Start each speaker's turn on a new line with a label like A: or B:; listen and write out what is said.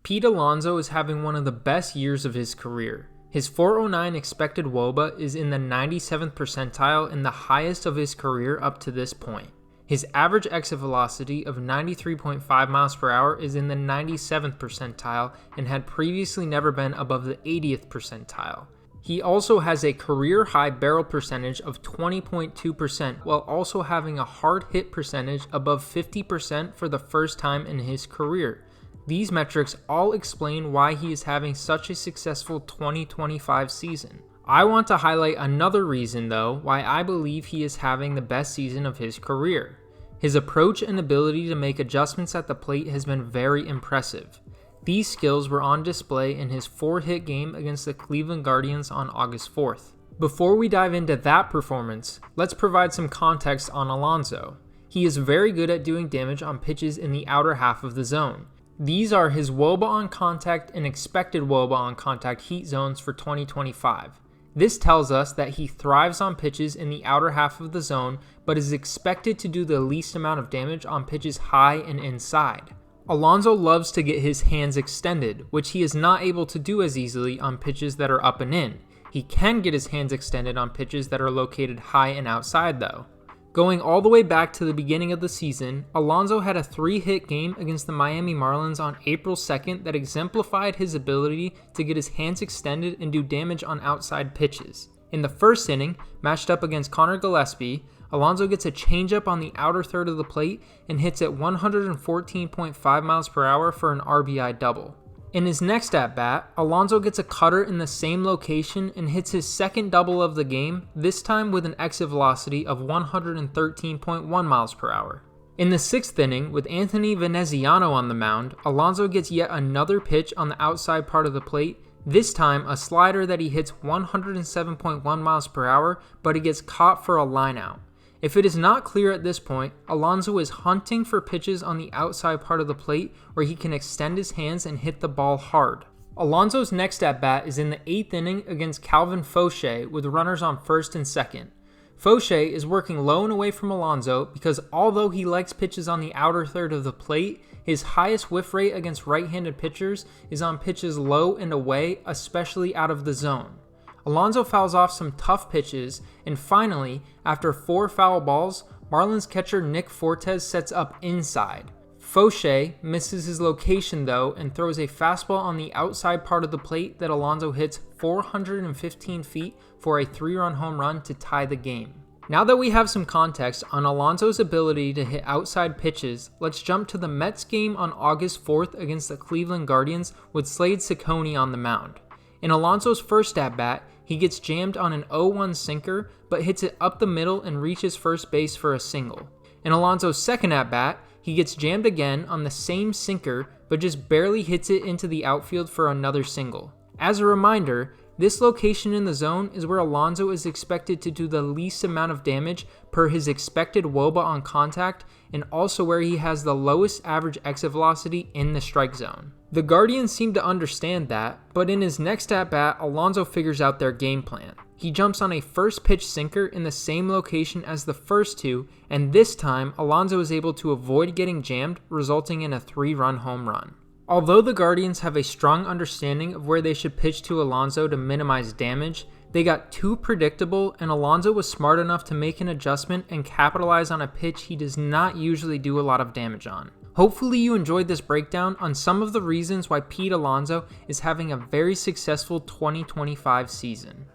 A: Pete Alonso is having one of the best years of his career. His 409 expected WOBA is in the 97th percentile and the highest of his career up to this point. His average exit velocity of 93.5 miles per hour is in the 97th percentile and had previously never been above the 80th percentile. He also has a career high barrel percentage of 20.2% while also having a hard hit percentage above 50% for the first time in his career. These metrics all explain why he is having such a successful 2025 season. I want to highlight another reason though why I believe he is having the best season of his career. His approach and ability to make adjustments at the plate has been very impressive. These skills were on display in his 4-hit game against the Cleveland Guardians on August 4th. Before we dive into that performance, let's provide some context on Alonso. He is very good at doing damage on pitches in the outer half of the zone. These are his WOBA on contact and expected WOBA on contact heat zones for 2025. This tells us that he thrives on pitches in the outer half of the zone, but is expected to do the least amount of damage on pitches high and inside. Alonso loves to get his hands extended, which he is not able to do as easily on pitches that are up and in. He can get his hands extended on pitches that are located high and outside though. Going all the way back to the beginning of the season, Alonso had a 3-hit game against the Miami Marlins on April 2nd that exemplified his ability to get his hands extended and do damage on outside pitches. In the first inning, matched up against Connor Gillespie, Alonso gets a changeup on the outer third of the plate and hits at 114.5 miles per hour for an RBI double. In his next at-bat, Alonso gets a cutter in the same location and hits his second double of the game, this time with an exit velocity of 113.1 miles per hour. In the 6th inning, with Anthony Veneziano on the mound, Alonso gets yet another pitch on the outside part of the plate, this time a slider that he hits 107.1 miles per hour, but he gets caught for a lineout. If it is not clear at this point, Alonso is hunting for pitches on the outside part of the plate where he can extend his hands and hit the ball hard. Alonso's next at-bat is in the 8th inning against Calvin Fauché with runners on first and second. Fauché is working low and away from Alonso because although he likes pitches on the outer third of the plate, his highest whiff rate against right-handed pitchers is on pitches low and away, especially out of the zone. Alonso fouls off some tough pitches, and finally, after 4 foul balls, Marlins catcher Nick Fortes sets up inside. Fauché misses his location though and throws a fastball on the outside part of the plate that Alonso hits 415 feet for a 3-run home run to tie the game. Now that we have some context on Alonso's ability to hit outside pitches, let's jump to the Mets game on August 4th against the Cleveland Guardians with Slade Cecconi on the mound. In Alonso's first at-bat, he gets jammed on an 0-1 sinker, but hits it up the middle and reaches first base for a single. In Alonso's second at-bat, he gets jammed again on the same sinker, but just barely hits it into the outfield for another single. As a reminder, this location in the zone is where Alonso is expected to do the least amount of damage per his expected WOBA on contact, and also where he has the lowest average exit velocity in the strike zone. The Guardians seem to understand that, but in his next at-bat, Alonso figures out their game plan. He jumps on a first pitch sinker in the same location as the first two, and this time, Alonso is able to avoid getting jammed, resulting in a 3-run home run. Although the Guardians have a strong understanding of where they should pitch to Alonso to minimize damage, they got too predictable, and Alonso was smart enough to make an adjustment and capitalize on a pitch he does not usually do a lot of damage on. Hopefully you enjoyed this breakdown on some of the reasons why Pete Alonso is having a very successful 2025 season.